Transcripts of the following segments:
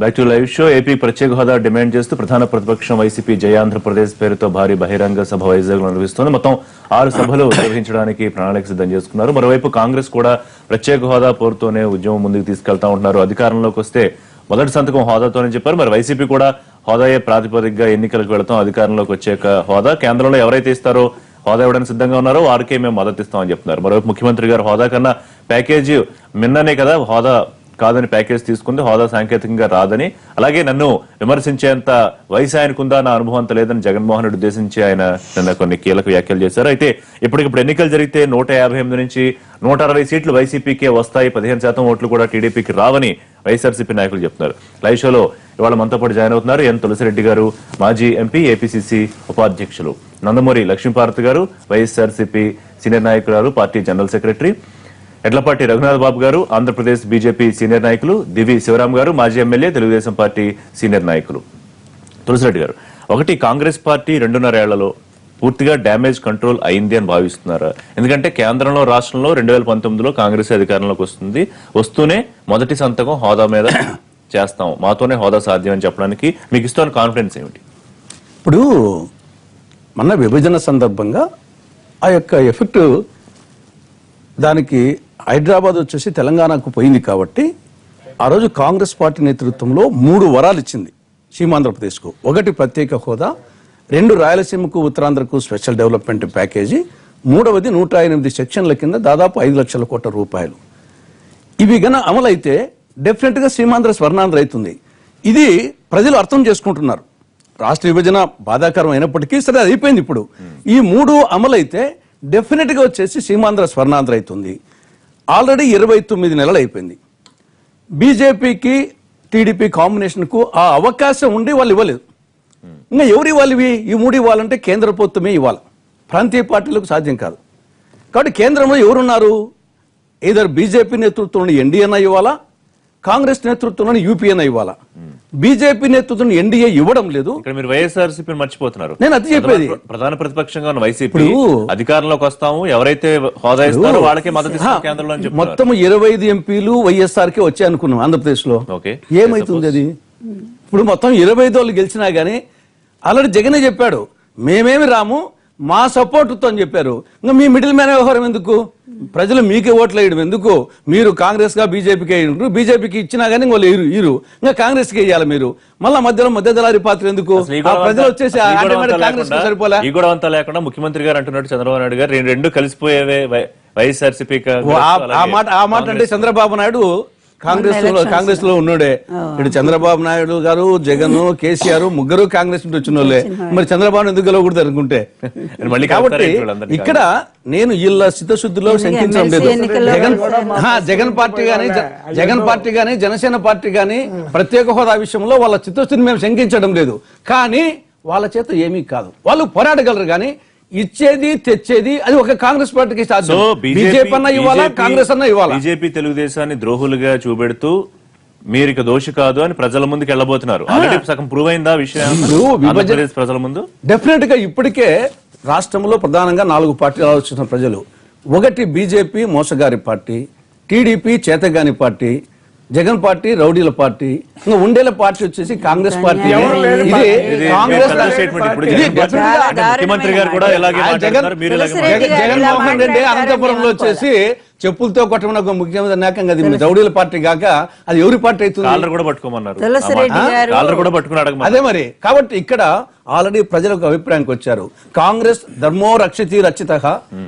Back to live show. AP ప్రత్యేక హోదా demand చేస్తూ ప్రధాన ప్రతిపక్షం వైసీపీ జయాంధ్రప్రదేశ్ పేరుతో భారీ బహిరంగ సభ వైజాగ్ లో నిర్వహిస్తోంది. మొత్తం 6 సభలు నిర్వహించడానికి ప్రణాళిక సిద్ధం చేసుకున్నారు. మరోవైపు కాంగ్రెస్ కూడా ప్రత్యేక హోదా పోరుతోనే ఉద్యమం ముందుకు తీసుకెళ్తా ఉంటున్నారు. అధికారంలోకి వస్తే మొదటి సంతకం హోదాతోనే చెప్పారు. మరి వైసీపీ కూడా హోదాయే ప్రాతిపదికగా ఎన్నికలకు వెళతాం, అధికారంలోకి వచ్చాక హోదా కేంద్రంలో ఎవరైతే ఇస్తారో హోదా ఇవ్వడానికి సిద్ధంగా ఉన్నారో వారికే మేము మద్దతు ఇస్తామని చెప్తున్నారు. మరోవైపు ముఖ్యమంత్రి గారు హోదా కన్నా ప్యాకేజీ మిన్ననే కదా, హోదా కాదని ప్యాకేజ్ తీసుకుంది, హోదా సాంకేతికంగా రాదని, అలాగే నన్ను విమర్శించేంత వయసు ఆయనకుందా, నా అనుభవం అంత లేదని జగన్మోహన్ రెడ్డి ఉద్దేశించి ఆయన నిన్న కొన్ని కీలక వ్యాఖ్యలు చేశారు. అయితే ఇప్పటికిప్పుడు ఎన్నికలు జరిగితే 158 నుంచి 160 సీట్లు వైసీపీకే వస్తాయి, 15% ఓట్లు కూడా టీడీపీకి రావని వైఎస్ఆర్సీపీ నాయకులు చెప్తున్నారు. లైవ్ షోలో ఇవాళ మనతో పాటు జాయిన్ అవుతున్నారు ఎన్ తులసిరెడ్డి గారు, మాజీ ఎంపీ, ఏపీసీసీ ఉపాధ్యక్షులు, నందమూరి లక్ష్మీపార్వతి గారు, వైఎస్ఆర్సీపీ సీనియర్ నాయకురాలు, party general secretary, Edlapati Raghunath Babu గారు, ఆంధ్రప్రదేశ్ బీజేపీ సీనియర్ నాయకులు, దివి శివరాం గారు, మాజీ ఎమ్మెల్యే, తెలుగుదేశం పార్టీ సీనియర్ నాయకులు. తులసిరెడ్డి గారు, ఒకటి కాంగ్రెస్ పార్టీ 2.5 ఏళ్లలో పూర్తిగా డ్యామేజ్ కంట్రోల్ అయింది అని భావిస్తున్నారా? ఎందుకంటే కేంద్రంలో, రాష్ట్రంలో 2019లో కాంగ్రెస్ అధికారంలోకి వస్తూనే మొదటి సంతకం హోదా మీద చేస్తాం, మాతోనే హోదా సాధ్యం అని చెప్పడానికి మీకు ఇస్తున్న కాన్ఫిడెన్స్ ఏమిటి? ఇప్పుడు మన విభజన సందర్భంగా ఆ యొక్క ఎఫెక్ట్ దానికి హైదరాబాద్ వచ్చేసి తెలంగాణకు పోయింది కాబట్టి ఆ రోజు కాంగ్రెస్ పార్టీ నేతృత్వంలో 3 వరాలు ఇచ్చింది సీమాంధ్రప్రదేశ్కు. 1 ప్రత్యేక హోదా, 2 రాయలసీమకు, ఉత్తరాంధ్రకు స్పెషల్ డెవలప్మెంట్ ప్యాకేజీ, 3వది 108 సెక్షన్ల కింద దాదాపు 5 లక్షల కోట్ల రూపాయలు. ఇవి గన అమలైతే డెఫినెట్ గా సీమాంధ్ర స్వర్ణాంధ్ర అవుతుంది. ఇది ప్రజలు అర్థం చేసుకుంటున్నారు. రాష్ట్ర విభజన బాధాకరం అయినప్పటికీ సరే అది అయిపోయింది. ఇప్పుడు ఈ 3 అమలైతే డెఫినెట్ గా వచ్చేసి సీమాంధ్ర స్వర్ణాంధ్ర అవుతుంది. ఆల్రెడీ 29 నెలలు అయిపోయింది. బీజేపీకి టీడీపీ కాంబినేషన్ కు ఆ అవకాశం ఉండి వాళ్ళు ఇవ్వలేదు. ఇంకా ఎవరు ఇవ్వాలి? ఈ 3 ఇవ్వాలంటే కేంద్ర ప్రభుత్వమే ఇవ్వాలి, ప్రాంతీయ పార్టీలకు సాధ్యం కాదు. కాబట్టి కేంద్రంలో ఎవరున్నారు? ఏదర్ బీజేపీ నేతృత్వంలో ఎన్డీఏ ఇవ్వాలా, కాంగ్రెస్ నేతృత్వంలో యూపీఏ ఇవ్వాలా. బీజేపీ నేతృత్వం ఎన్డీఏ ఇవ్వడం లేదు. ఇక్కడ మీరు వైఎస్ఆర్సీపీ మర్చిపోతున్నారు. నేను అది చెప్పేది, ప్రధాన ప్రతిపక్షంగా ఉన్న వైసీపీ అధికారంలోకి వస్తాము, ఎవరైతే హోదా ఇస్తారో వాళ్ళకే మద్దతు ఇస్తాం కేంద్రంలో అని చెప్పి మొత్తం 25 ఎంపీలు వైఎస్ఆర్ కే వచ్చాయి అనుకున్నాం ఆంధ్రప్రదేశ్ లో. ఏమైతుంది అది? ఇప్పుడు మొత్తం 25 వాళ్ళు గెలిచినా గానీ ఆల్రెడీ జగనే చెప్పాడు, మేమేమి రాము, మా సపోర్టుతో అని చెప్పారు. ఇంకా మీ మిడిల్ మ్యాన్ వ్యవహారం ఎందుకు? ప్రజలు మీకే ఓట్లు వేయడం ఎందుకు? మీరు కాంగ్రెస్ గా బీజేపీకి వేయడం, బీజేపీకి ఇచ్చినా గానీ వాళ్ళు ఇరు, ఇంకా కాంగ్రెస్ కి వేయాలి. మీరు మళ్ళా మధ్యలో మధ్యదళారి పాత్ర ఎందుకు? ప్రజలు వచ్చేసి కాంగ్రెస్ సరిపోలే. ఈ కూడా అంతా లేకుండా ముఖ్యమంత్రి గారు అంటున్నట్టు చంద్రబాబు నాయుడు గారు 2 కలిసిపోయేవే వైఎస్ఆర్సీపీ. ఆ మాట అంటే చంద్రబాబు నాయుడు కాంగ్రెస్ లో ఉన్నాడే. ఇటు చంద్రబాబు నాయుడు గారు, జగన్, కేసీఆర్ ముగ్గురు కాంగ్రెస్ నుంచి వచ్చిన వాళ్ళే. మరి చంద్రబాబు ఎందుకు గెలవకూడదు అనుకుంటే? కాబట్టి ఇక్కడ నేను వీళ్ళ చిత్తశుద్ధిలో శంకించడం లేదు. జగన్ పార్టీ గానీ జనసేన పార్టీ గానీ ప్రత్యేక హోదా విషయంలో వాళ్ళ చిత్తశుద్ధిని మేము శంకించడం లేదు. కానీ వాళ్ళ చేత ఏమీ కాదు, వాళ్ళు పోరాడగలరు. కానీ ఇచ్చేది తెచ్చేది అది ఒక కాంగ్రెస్ పార్టీకి సాధ్యం. బీజేపీ అన్న ఇవ్వాలా, కాంగ్రెస్ అన్న ఇవ్వాలా. బీజేపీ తెలుగుదేశాన్ని ద్రోహులుగా చూపెడుతూ మీరు ఇక దోషి కాదు అని ప్రజల ముందుకు వెళ్ళబోతున్నారు. ఆల్రెడీ సగం ప్రూవ్ అయిందా విషయం ప్రజల ముందు? డెఫినెట్ గా ఇప్పటికే రాష్ట్రంలో ప్రధానంగా 4 పార్టీలు ఆలోచించిన ప్రజలు. 1 బీజేపీ మోసగారి పార్టీ, టీడీపీ చేతగాని పార్టీ, జగన్ పార్టీ రౌడీల పార్టీ, ఇంకా ఉండేల పార్టీ వచ్చేసి కాంగ్రెస్ పార్టీ. ముఖ్యమంత్రి గారు కూడా జగన్మోహన్ రెడ్డి అనంతపురంలో వచ్చేసి చెప్పులతో కొట్టమని ఒక ముఖ్యమంత్రి నాకంగా అది రౌడీల పార్టీ కాక అది ఎవరి పార్టీ అవుతుంది? అదే మరి. కాబట్టి ఇక్కడ ఆల్రెడీ ప్రజలకు అభిప్రాయానికి వచ్చారు. కాంగ్రెస్ ధర్మో రక్షతి రక్షితః,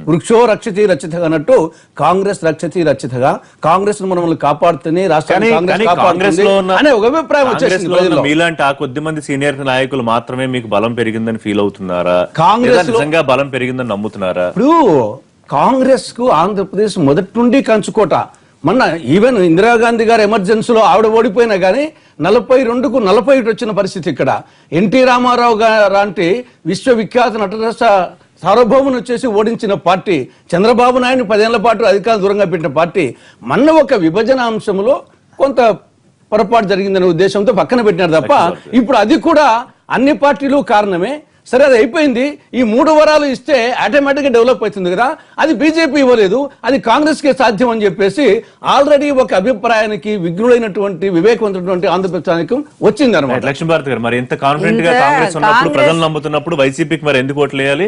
వృక్షో రక్షతి రక్షితః అన్నట్టు కాంగ్రెస్ రక్షతి రక్షితగా, కాంగ్రెస్ మనల్ని కాపాడుతూనే రాష్ట్రాన్ని కాంగ్రెస్ అనే ఒక అభిప్రాయం వచ్చేసింది. మీలాంటి ఆ కొద్ది మంది సీనియర్ నాయకులు మాత్రమే మీకు బలం పెరిగిందని ఫీల్ అవుతున్నారా? కాంగ్రెస్ నిజంగా బలం పెరిగిందని నమ్ముతున్నారా? ఇప్పుడు కాంగ్రెస్ కు ఆంధ్రప్రదేశ్ మొదటి నుండి కంచుకోట. మొన్న ఈవెన్ ఇందిరాగాంధీ గారు ఎమర్జెన్సీలో ఆవిడ ఓడిపోయినా గానీ 42కు 41 వచ్చిన పరిస్థితి. ఇక్కడ ఎన్టీ రామారావు గారు లాంటి విశ్వవిఖ్యాత నటరస సార్వభౌమును వచ్చేసి ఓడించిన పార్టీ, చంద్రబాబు నాయుడు 10 ఏళ్ల పాటు అధికారం దూరంగా పెట్టిన పార్టీ, మొన్న ఒక విభజన అంశంలో కొంత పొరపాటు జరిగిందనే ఉద్దేశంతో పక్కన పెట్టినారు తప్ప ఇప్పుడు అది కూడా అన్ని పార్టీలు కారణమే. సరే అది అయిపోయింది. ఈ 3 వరాలు ఇస్తే ఆటోమేటిక్ గా డెవలప్ అవుతుంది కదా, అది బీజేపీ ఇవ్వలేదు, అది కాంగ్రెస్ కే సాధ్యం అని చెప్పేసి ఆల్రెడీ ఒక అభిప్రాయానికి విఘ్నులైనటువంటి వివేకవంతున్నటువంటి ఆంధ్రప్రదేశానికి వచ్చింది అనమాట. లక్ష్మీభారతి గారు, మరి ఎంత కాన్ఫిడెంట్ గా కాంగ్రెస్ ఉన్నప్పుడు, ప్రజలు నమ్ముతున్నప్పుడు వైసీపీకి మరి ఎందుకు ఓట్లు వేయాలి?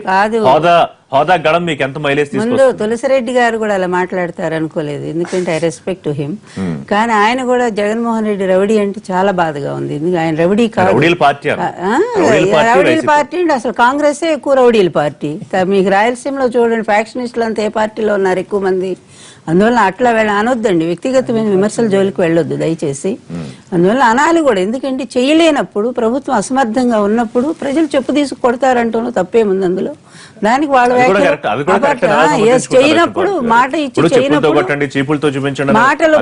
హోదా గడం మీకు ఎంత మైలేజ్ ముందు తులసిరెడ్డి గారు కూడా అలా మాట్లాడతారు అనుకోలేదు, ఎందుకంటే ఐ రెస్పెక్ట్ టు హిమ్. కానీ ఆయన కూడా జగన్మోహన్ రెడ్డి రౌడీ అంటే చాలా బాధగా ఉంది. ఎందుకంటే ఆయన రౌడీ కాదు, రౌడీల పార్టీ అంటే అసలు కాంగ్రెస్ ఎక్కువ రౌడీల పార్టీ. మీకు రాయలసీమలో చూడండి, ఫ్యాక్షనిస్టులు అంతా ఏ పార్టీలో ఉన్నారు ఎక్కువ మంది. అందువల్ల అట్లా అనొద్దండి, వ్యక్తిగతమైన విమర్శల జోలికి వెళ్ళొద్దు దయచేసి. అందువల్ల అనాలి కూడా, ఎందుకంటే చేయలేనప్పుడు, ప్రభుత్వం అసమర్థంగా ఉన్నప్పుడు ప్రజలు చెప్పు తీసుకు కొడతారంటూ తప్పేముంది అందులో. దానికి వాళ్ళు చేయనప్పుడు మాట ఇచ్చి చేయనప్పుడు మాటలు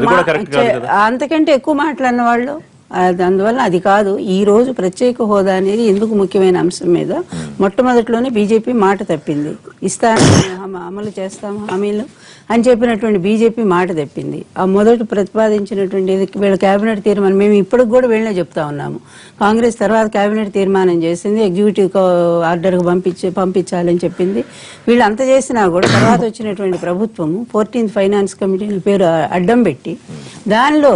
అంతకంటే ఎక్కువ మాట్లాడిన వాళ్ళు. అందువల్ల అది కాదు. ఈ రోజు ప్రత్యేక హోదా అనేది ఎందుకు ముఖ్యమైన అంశం మీద మొట్టమొదటిలోనే బీజేపీ మాట తప్పింది. అమలు చేస్తాము హామీలు అని చెప్పినటువంటి బీజేపీ మాట తప్పింది. ఆ మొదటి ప్రతిపాదించినటువంటి వీళ్ళ కేబినెట్ తీర్మానం మేము ఇప్పటికి కూడా వీళ్ళనే చెప్తా ఉన్నాము. కాంగ్రెస్ తర్వాత కేబినెట్ తీర్మానం చేసింది, ఎగ్జిక్యూటివ్ ఆర్డర్కు పంపించాలని చెప్పింది. వీళ్ళు అంత చేసినా కూడా తర్వాత వచ్చినటువంటి ప్రభుత్వము 14th ఫైనాన్స్ కమిటీ పేరు అడ్డం పెట్టి దానిలో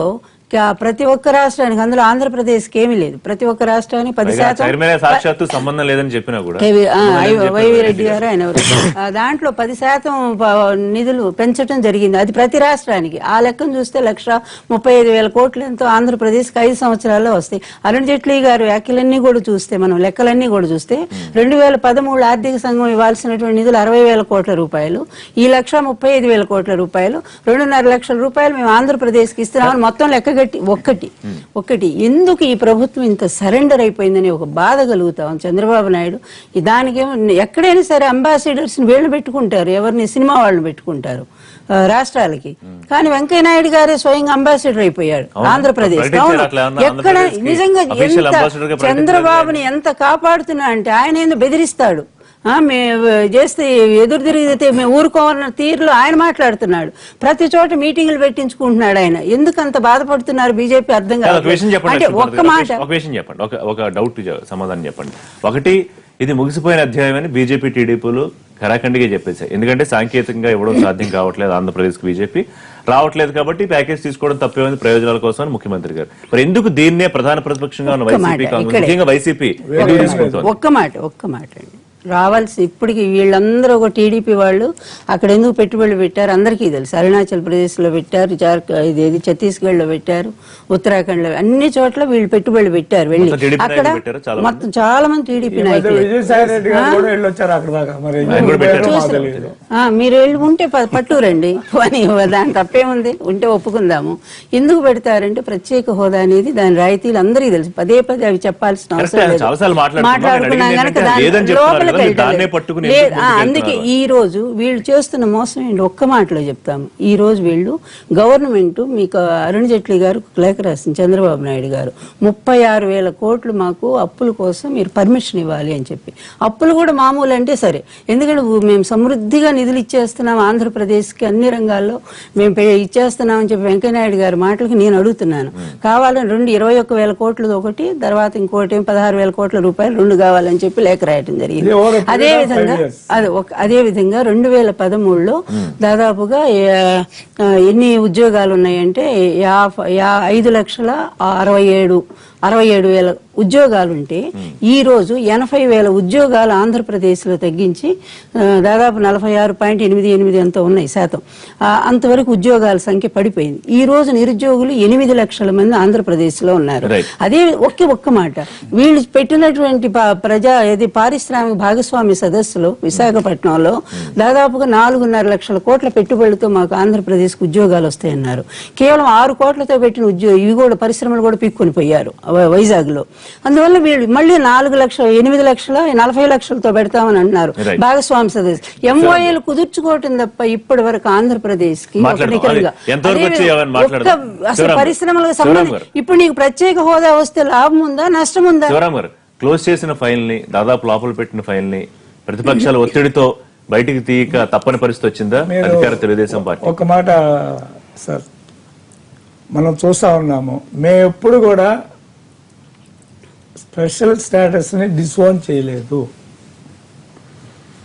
ప్రతి ఒక్క రాష్ట్రానికి, అందులో ఆంధ్రప్రదేశ్కి ఏమీ లేదు, ప్రతి ఒక్క రాష్ట్రానికి 10% సంబంధం లేదని చెప్పినా కూడా వైవి రెడ్డి గారు ఆయన దాంట్లో 10% నిధులు పెంచడం జరిగింది. అది ప్రతి రాష్ట్రానికి. ఆ లెక్కను చూస్తే 1,35,000 కోట్లు ఎంతో ఆంధ్రప్రదేశ్కి 5 సంవత్సరాల్లో వస్తాయి. అరుణ్ జైట్లీ గారు వ్యాఖ్యలన్నీ కూడా చూస్తే, మనం లెక్కలన్నీ కూడా చూస్తే 2013 ఆర్థిక సంఘం ఇవ్వాల్సినటువంటి నిధులు 60,000 కోట్ల రూపాయలు, ఈ 1,35,000 కోట్ల రూపాయలు, 2.5 లక్షల రూపాయలు మేము ఆంధ్రప్రదేశ్కి ఇస్తున్నామని మొత్తం లెక్క ఒక్కటి ఎందుకు ఈ ప్రభుత్వం ఇంత సరెండర్ అయిపోయిందని ఒక బాధ కలుగుతాం. చంద్రబాబు నాయుడు దానికేమో ఎక్కడైనా సరే అంబాసిడర్స్ వీళ్ళు పెట్టుకుంటారు, ఎవరిని సినిమా వాళ్ళని పెట్టుకుంటారు రాష్ట్రాలకి. కానీ వెంకయ్యనాయుడు గారే స్వయంగా అంబాసిడర్ అయిపోయాడు ఆంధ్రప్రదేశ్. ఎక్కడ నిజంగా ఎంత చంద్రబాబుని ఎంత కాపాడుతున్నా అంటే ఆయన ఏందో బెదిరిస్తాడు, చేస్తే ఎదురు తిరిగితే మేము ఊరుకోవాలన్న తీరులో ఆయన మాట్లాడుతున్నాడు. ప్రతి చోట మీటింగులు పెట్టించుకుంటున్నాడు ఆయన. ఎందుకు అంత బాధపడుతున్నారు బీజేపీ అర్థం కాదు. అంటే ఒక్క మాట, ఒక విషయం చెప్పండి, ఒక డౌట్ సమాధానం చెప్పండి. ఒకటి, ఇది ముగిసిపోయిన అధ్యాయం అని బీజేపీ టీడీపీలు ఖరాఖండిగా చెప్పేశాయి. ఎందుకంటే సాంకేతికంగా ఇవ్వడం సాధ్యం కావట్లేదు, ఆంధ్రప్రదేశ్కి బీజేపీ రావట్లేదు కాబట్టి ప్యాకేజ్ తీసుకోవడం తప్పేమైంది ప్రయోజనాల కోసం అని ముఖ్యమంత్రి గారు. మరి ఎందుకు దీన్నే ప్రధాన ప్రతిపక్షంగా ఉన్న వైసీపీ, ముఖ్యంగా వైసీపీ ఒక్క మాట అండి రావాల్సి ఇప్పటికి వీళ్ళందరూ ఒక టీడీపీ వాళ్ళు అక్కడ ఎందుకు పెట్టుబడులు పెట్టారు అందరికీ తెలుసు. అరుణాచల్ ప్రదేశ్ లో పెట్టారు, ఇదేది ఛత్తీస్గఢ్ లో పెట్టారు, ఉత్తరాఖండ్ లో, అన్ని చోట్ల వీళ్ళు పెట్టుబడులు పెట్టారు. వెళ్ళి అక్కడ మొత్తం చాలా మంది టీడీపీ నాయకులు మీరు వెళ్ళి ఉంటే పట్టూరండి అని, దాని తప్పేముంది, ఉంటే ఒప్పుకుందాము. ఎందుకు పెడతారంటే ప్రత్యేక హోదా అనేది దాని రాయితీలు అందరికీ తెలుసు. పదే అవి చెప్పాల్సిన అవసరం లేదు. మాట్లాడుకున్నాం కనుక దాని లోపల అందుకే ఈ రోజు వీళ్ళు చేస్తున్న మోసం ఏంటి ఒక్క మాటలో చెప్తాము. ఈ రోజు వీళ్ళు గవర్నమెంట్, మీకు అరుణ్ జైట్లీ గారు లేఖ రాసింది చంద్రబాబు నాయుడు గారు, 36,000 కోట్లు మాకు అప్పుల కోసం మీరు పర్మిషన్ ఇవ్వాలి అని చెప్పి. అప్పులు కూడా మామూలు అంటే సరే, ఎందుకంటే మేము సమృద్ధిగా నిధులు ఇచ్చేస్తున్నాం ఆంధ్రప్రదేశ్కి, అన్ని రంగాల్లో మేము ఇచ్చేస్తున్నాం అని చెప్పి వెంకయ్యనాయుడు గారి మాటలకి నేను అడుగుతున్నాను. కావాలని 21,000 కోట్లు ఒకటి, తర్వాత ఇంకోటి 16,000 కోట్ల రూపాయలు 2 కావాలని చెప్పి లేఖ రాయటం జరిగింది. అదే విధంగా 2013లో దాదాపుగా ఎన్ని ఉద్యోగాలు ఉన్నాయంటే 5,67,000 ఉద్యోగాలుంటే ఈ రోజు 80,000 ఉద్యోగాలు ఆంధ్రప్రదేశ్ లో తగ్గించి దాదాపు 46.88 ఎంతో ఉన్నాయి శాతం. అంతవరకు ఉద్యోగాల సంఖ్య పడిపోయింది. ఈ రోజు నిరుద్యోగులు 8 లక్షల మంది ఆంధ్రప్రదేశ్ లో ఉన్నారు. అదే ఒక్క మాట, వీళ్ళు పెట్టినటువంటి పారిశ్రామిక భాగస్వామి సదస్సులో విశాఖపట్నంలో దాదాపుగా 4.5 లక్షల కోట్ల పెట్టుబడులతో మాకు ఆంధ్రప్రదేశ్ కు ఉద్యోగాలు వస్తాయన్నారు. కేవలం 6 కోట్లతో పెట్టిన ఇవి కూడా పరిశ్రమలు కూడా పిక్కుని పోయారు వైజాగ్ లో. అందువల్ల వీళ్ళు మళ్ళీ 8 లక్షల 40 లక్షలతో పెడతామని అంటున్నారు భాగస్వామి సదస్సు. ఎంఓఏలు కుదుర్చుకోవటం తప్ప ఇప్పటి వరకు ఆంధ్రప్రదేశ్ కి అసలు పరిశ్రమలకు సంబంధించి ఇప్పుడు నీకు ప్రత్యేక హోదా వస్తే లాభం ఉందా నష్టం ఉందా? క్లోజ్ చేసిన ఫైల్ ని, దాదాపు లోపల పెట్టిన ఫైల్ ని ప్రతిపక్షాల ఒత్తిడితో బయటికి తీయక తప్పని పరిస్థితి వచ్చిందా అధికార తెలుగుదేశం పార్టీ? ఒక మాట సార్, మనం చూస్తా ఉన్నాము, మేము ఎప్పుడు కూడా స్పెషల్ స్టేటస్ ని డిసోన్ చేయలేదు.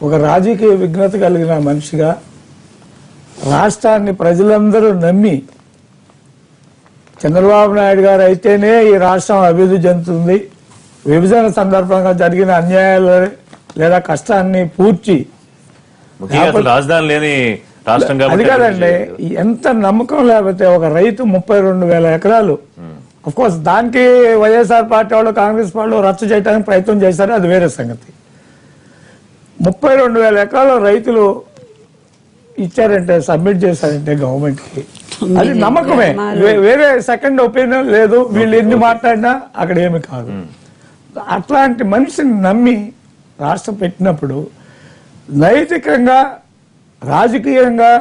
ఒక రాజకీయ విఘ్నత కలిగిన మనిషిగా రాష్ట్రాన్ని ప్రజలందరూ నమ్మి చంద్రబాబు నాయుడు గారు అయితేనే ఈ రాష్ట్రం అభివృద్ధి చెందుతుంది, విభజన సందర్భంగా జరిగిన అన్యాయాలు లేదా కష్టాన్ని పూడ్చి ముఖ్యంగా అసలు రాజధాని లేని రాష్ట్రం అది కాబట్టి కాదండి, ఎంత నమ్మకం లేకపోతే ఒక రైతు 32,000 ఎకరాలు అఫ్ కోర్స్ దానికి వైఎస్ఆర్ పార్టీ వాళ్ళు కాంగ్రెస్ వాళ్ళు రచ్చ చేయడానికి ప్రయత్నం చేశారు, అది వేరే సంగతి. 32,000 ఎకరాలు రైతులు ఇచ్చారంటే, సబ్మిట్ చేశారంటే గవర్నమెంట్ కి, అది నమ్మకమే. వేరే సెకండ్ ఒపీనియన్ లేదు. వీళ్ళు ఎన్ని మాట్లాడినా అక్కడ ఏమి కాదు. అట్లాంటి మనిషిని నమ్మి రాష్ట్రం పెట్టినప్పుడు నైతికంగా, రాజకీయంగా,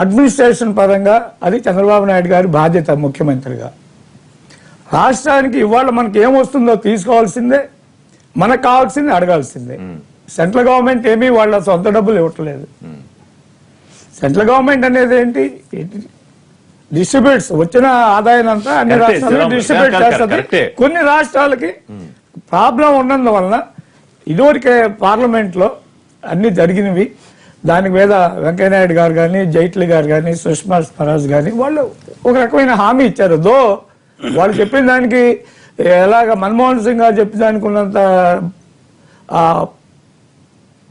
అడ్మినిస్ట్రేషన్ పరంగా అది చంద్రబాబు నాయుడు గారి బాధ్యత ముఖ్యమంత్రిగా. రాష్ట్రానికి ఇవాళ మనకి ఏమొస్తుందో తీసుకోవాల్సిందే, మనకు కావాల్సింది అడగాల్సిందే. సెంట్రల్ గవర్నమెంట్ ఏమీ వాళ్ళ సొంత డబ్బులు ఇవ్వట్లేదు. సెంట్రల్ గవర్నమెంట్ అనేది ఏంటి, డిస్ట్రిబ్యూట్స్ వచ్చిన ఆదాయానంతా అన్ని రాష్ట్రాలకు డిస్ట్రిబ్యూట్ చేస్తుంది. కొన్ని రాష్ట్రాలకి ప్రాబ్లం ఉన్నందువలన ఇదివరకే పార్లమెంట్ లో అన్ని జరిగినవి, దాని మీద వెంకయ్యనాయుడు గారు కానీ, జైట్లీ గారు కానీ, సుష్మా స్వరాజ్ కానీ వాళ్ళు ఒక రకమైన హామీ ఇచ్చారు. దో వాళ్ళు చెప్పిన దానికి ఎలాగ మన్మోహన్ సింగ్ గారు చెప్పిన దానికి ఉన్నంత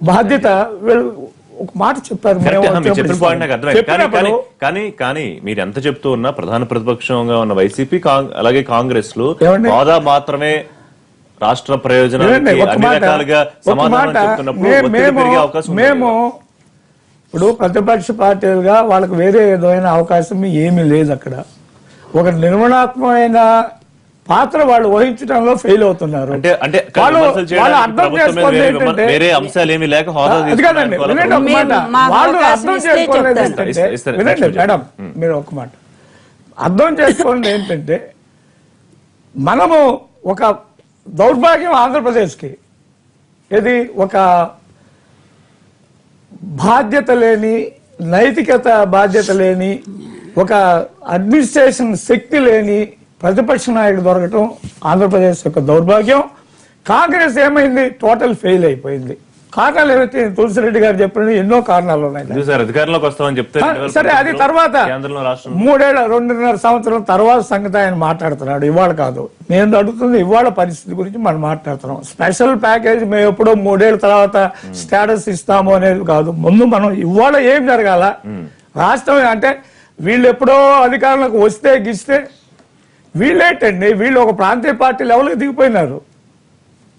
బాధ్యత వీళ్ళు ఒక మాట చెప్పారు. కానీ మీరు ఎంత చెప్తూ ఉన్నా ప్రధాన ప్రతిపక్షంగా ఉన్న వైసీపీ అలాగే కాంగ్రెస్ లు ఏమండి? హోదా మాత్రమే రాష్ట్ర ప్రయోజనాలకి అన్ని రకాలుగా సమాధానం చెప్తున్నప్పుడు ఒత్తిడి పెరిగే అవకాశం ఉంది. మేము ఇప్పుడు ప్రతిపక్ష పార్టీలుగా వాళ్ళకి వేరే ఏదైన అవకాశం ఏమీ లేదు. అక్కడ ఒక నిర్మాణాత్మకమైన పాత్ర వాళ్ళు వహించడంలో ఫెయిల్ అవుతున్నారు. అంటే వాళ్ళు అర్థం చేసుకోలేదు ఏంటంటే, వేరే అంశాలు ఏమీ లేక హోదా అది కాదండి, వినండి ఒక మాట. వాళ్ళు అర్థం చేసుకోలేదు ఏంటంటే, వినండి మేడం, మీరు ఒక మాట అర్థం చేసుకోండి ఏంటంటే, మనము ఒక దౌర్భాగ్యం ఆంధ్రప్రదేశ్కి, ఇది ఒక బాధ్యత లేని, నైతికత బాధ్యత లేని, ఒక అడ్మినిస్ట్రేషన్ శక్తి లేని ప్రతిపక్ష నాయకుడు దొరకటం ఆంధ్రప్రదేశ్ యొక్క దౌర్భాగ్యం. కాంగ్రెస్ ఏమైంది, టోటల్ ఫెయిల్ అయిపోయింది. కారణాలు ఏవైతే తులసిరెడ్డి గారు చెప్పిన ఎన్నో కారణాలు ఉన్నాయి. అధికారంలోకి వస్తామని చెప్తే సరే, అది తర్వాత 2.5 సంవత్సరం తర్వాత సంగతి ఆయన మాట్లాడుతున్నాడు, ఇవాళ కాదు. నేను అడుగుతుంది ఇవాళ పరిస్థితి గురించి మనం మాట్లాడుతున్నాం. స్పెషల్ ప్యాకేజ్ మేము ఎప్పుడో 3 ఏళ్ల తర్వాత స్టేటస్ ఇస్తాము అనేది కాదు. ముందు మనం ఇవాళ ఏం జరగాల, రాష్ట్రం అంటే వీళ్ళు ఎప్పుడో అధికారంలోకి వస్తే గిస్తే వీళ్ళేంటండి, వీళ్ళు ఒక ప్రాంతీయ పార్టీ లెవెల్కి దిగిపోయినారు.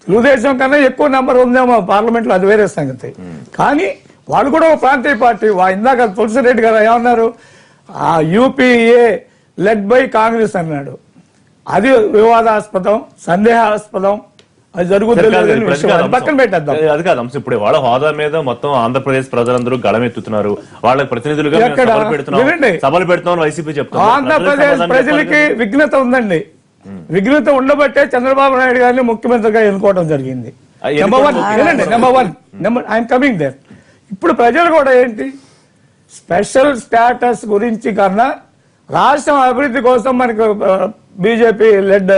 తెలుగుదేశం కన్నా ఎక్కువ నెంబర్ ఉందేమో పార్లమెంట్ లో, అది వేరే సంగతి. కానీ వాళ్ళు కూడా ఒక ప్రాంతీయ పార్టీ. ఇందాక తులసిరెడ్డి గారు ఏమన్నారు, ఆ యూపీఏ లెడ్ బై కాంగ్రెస్ అన్నాడు. అది వివాదాస్పదం, సందేహాస్పదం. అది జరుగుతుంది పక్కన పెట్టేద్దాం. అది కాదు అంశం. ఇప్పుడు వాళ్ళ హోదా మీద మొత్తం ఆంధ్రప్రదేశ్ ప్రజలందరూ గళమెత్తుతున్నారు. వాళ్ళ ప్రతినిధులుగా సభలు పెడుతున్నాం వైసీపీ చెప్తారు. ఆంధ్రప్రదేశ్ ప్రజలకి విఘ్నత ఉందండి. విఘ్నత ఉండబట్టే చంద్రబాబు నాయుడు గారిని ముఖ్యమంత్రిగా ఎన్నుకోవడం జరిగింది. Number one I'm coming there. ఇప్పుడు ప్రజలు కూడా ఏంటి, స్పెషల్ స్టేటస్ గురించి కన్నా రాష్ట్రం అభివృద్ధి కోసం మనకు బీజేపీ లెడ్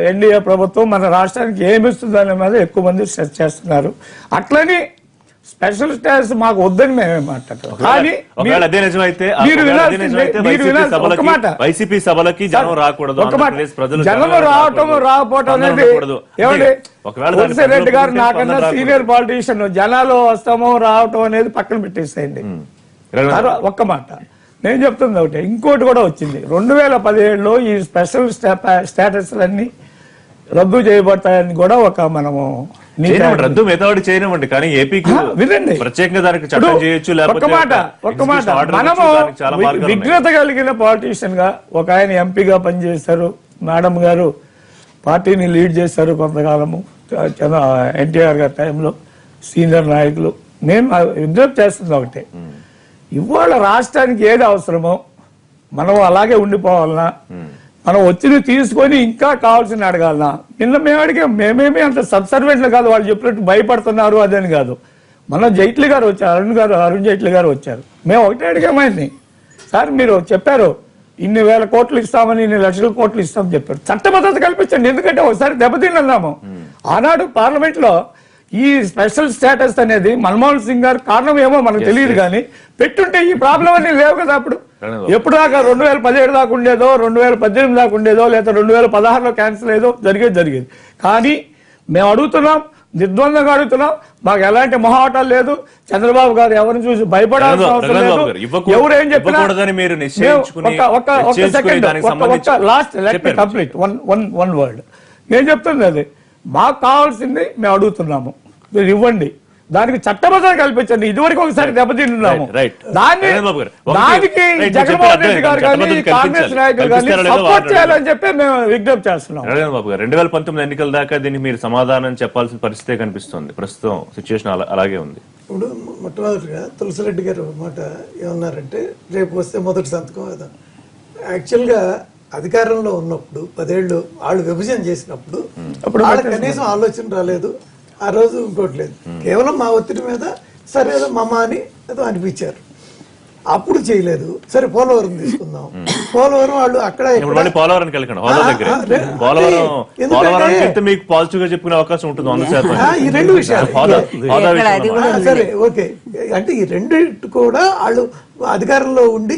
ఎన్డీఏ ప్రభుత్వం మన రాష్ట్రానికి ఏమిస్తుంది అనే మీద ఎక్కువ మంది స్ట్రెస్ చేస్తున్నారు. అట్లని స్పెషల్ స్టేటస్ మాకు వద్దని మేమే మాట్లాడతాం. కానీ వైసీపీ సభలకి జనం రాకూడదు, జనం రావటం రాకపోవటం అనేది ఏమండి, రెడ్డి గారు నాకన్నా సీనియర్ పాలిటీషియన్, జనాలు వస్తామో రావటం అనేది పక్కన పెట్టేసేయండి. ఒక్క మాట నేను చెప్తుంది ఒకటి, ఇంకోటి కూడా వచ్చింది. 2017లో ఈ స్పెషల్ స్టేటస్లన్నీ రద్దు చేయబడతాయని కూడా ఒక మనము రద్దు మెథడ్ చేయనివ్వండి, కానీ ఏపీకి వినండి, ప్రత్యేకంగా దానికి చట్టం చేయొచ్చు. ఒక్క మాట మనము విఘ్నత కలిగిన పాలిటీషియన్ గా ఒక ఆయన ఎంపీగా పనిచేశారు, మేడం గారు పార్టీని లీడ్ చేశారు కొంతకాలము, ఎన్టీఆర్ గారి టైంలో సీనియర్ నాయకులు. మేము విజ్ఞప్తి చేస్తుంది ఒకటే, ఇవాళ రాష్ట్రానికి ఏది అవసరమో మనం అలాగే ఉండిపోవాలన్నా, మనం వచ్చింది తీసుకొని ఇంకా కావాల్సిన అడగాలన్నా. నిన్న మేము అడిగాం, మేమేమి అంత సబ్సర్వెంట్లు కాదు, వాళ్ళు చెప్పినట్టు భయపడుతున్నారు అదని కాదు. మన జైట్లీ గారు వచ్చారు, అరుణ్ జైట్లీ గారు వచ్చారు. మేము ఒకటే అడిగాం ఆయన్ని, సార్ మీరు చెప్పారు ఇన్ని వేల కోట్లు ఇస్తామని, ఇన్ని లక్షల కోట్లు ఇస్తామని చెప్పారు, చట్టబద్ధత కల్పించండి. ఎందుకంటే ఒకసారి దెబ్బతిన్నాము. ఆనాడు పార్లమెంట్ లో ఈ స్పెషల్ స్టేటస్ అనేది మన్మోహన్ సింగ్ గారు కారణం ఏమో మనకు తెలియదు కానీ పెట్టుంటే ఈ ప్రాబ్లం అన్ని లేవు కదా అప్పుడు. ఎప్పుడు దాకా 2017 దాకా ఉండేదో, 2018 దాకా ఉండేదో, లేదా 2016లో క్యాన్సిల్ అయ్యేదో జరిగేది. కానీ మేము అడుగుతున్నాం, నిర్ద్వందంగా అడుగుతున్నాం, మాకు ఎలాంటి మొహాటాలు లేదు. చంద్రబాబు గారు ఎవరిని చూసి భయపడాల్సిన అవసరం లేదు. ఎవరు ఏం చెప్పినా ఒక second, last let me complete one word. నేను చెప్తుంది అది, మాకు కావాల్సింది మేము అడుగుతున్నాము, మీరు ఇవ్వండి, దానికి చట్టబద్ధత కల్పించండి. ఇదివరకు ఒకసారి దెబ్బతిన్నాము, దానికి జగన్మోహన్ రెడ్డి గారు కానీ కాంగ్రెస్ నాయకులు కానీ సపోర్ట్ చేయాలని చెప్పి మేము విజ్ఞప్తి చేస్తున్నాం. బాబు గారు 2019 ఎన్నికల దాకా దీనికి మీరు సమాధానం చెప్పాల్సిన పరిస్థితే కనిపిస్తుంది. ప్రస్తుతం సిచ్యువేషన్ అలాగే ఉంది. ఇప్పుడు మొట్టమొదటిగా తులసిరెడ్డి గారు మాట ఏమన్నారంటే రేపు వస్తే మొదటి సంతకం కదా. యాక్చువల్గా అధికారంలో ఉన్నప్పుడు 10 ఏళ్ళు వాళ్ళు విభజన చేసినప్పుడు వాళ్ళకి కనీసం ఆలోచన రాలేదు. ఆ రోజు ఇంకోటి లేదు, కేవలం మా ఒత్తిడి మీద సరే ఏదో మమ్మ అని ఏదో అనిపించారు, అప్పుడు చేయలేదు. సరే పోలవరం తీసుకుందాం, పోలవరం వాళ్ళు అక్కడ ఈ రెండు విషయాలు సరే ఓకే. అంటే ఈ రెండు కూడా వాళ్ళు అధికారంలో ఉండి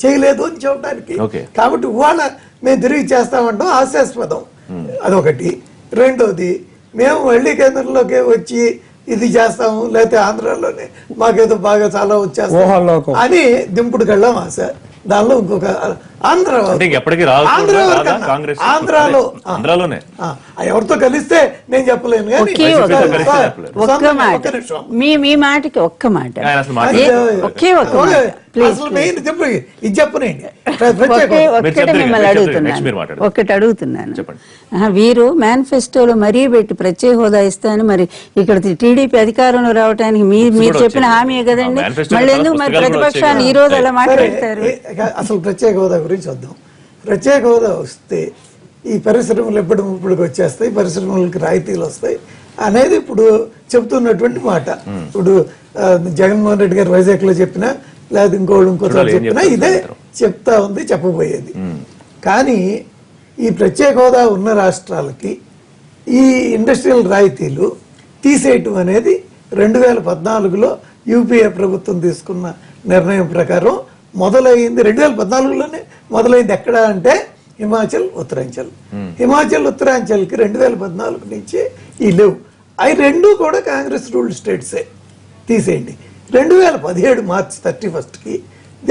చేయలేదు అని చెప్పడానికి. కాబట్టి ఇవాళ మేము తిరిగి చేస్తామంటాం హాస్యాస్పదం, అదొకటి. రెండోది, మేము మళ్ళీ కేంద్రంలోకి వచ్చి ఇది చేస్తాము, లేకపోతే ఆంధ్రాలోనే మాకేదో బాగా చాలా వచ్చేస్తాం అని దింపుడు కళ్ళం ఆశ. దానిలో ఇంకొక ఆంధ్రాలోనే ఎవరితో కలిస్తే నేను చెప్పలేను కానీ మీ మాటకి ఒక్క మాట మిమ్మల్ని అడుగుతున్నాను. వీరు మేనిఫెస్టోలో మరీ పెట్టి ప్రత్యేక హోదా ఇస్తాను, మరి ఇక్కడ టీడీపీ అధికారంలో రావడానికి మీరు చెప్పిన హామీయే కదండి, మళ్ళీ ఎందుకు మరి ప్రతిపక్షాన్ని ఈ రోజు అలా మాట్లాడతారు? అసలు ప్రత్యేక హోదా గురించి వద్దాం. ప్రత్యేక హోదా వస్తే ఈ పరిశ్రమలు ఇప్పుడు వచ్చేస్తాయి, పరిశ్రమలకు రాయితీలు వస్తాయి అనేది ఇప్పుడు చెప్తున్నటువంటి మాట. ఇప్పుడు జగన్మోహన్ రెడ్డి గారు వైజాగ్ లో చెప్పినా, లేదా ఇంకో చెప్పినా ఇదే చెప్తా ఉంది, చెప్పబోయేది. కానీ ఈ ప్రత్యేక హోదా ఉన్న రాష్ట్రాలకి ఈ ఇండస్ట్రియల్ రాయితీలు తీసేయటం అనేది 2014లో యూపీఏ ప్రభుత్వం తీసుకున్న నిర్ణయం ప్రకారం మొదలైంది. 2014లోనే మొదలైంది. ఎక్కడ అంటే హిమాచల్ ఉత్తరాంచల్. హిమాచల్ ఉత్తరాంచల్కి 2014 నుంచి ఈ లేవు. అవి రెండు కూడా కాంగ్రెస్ రూల్డ్ స్టేట్సే. తీసేయండి. 2017 మార్చి 31కి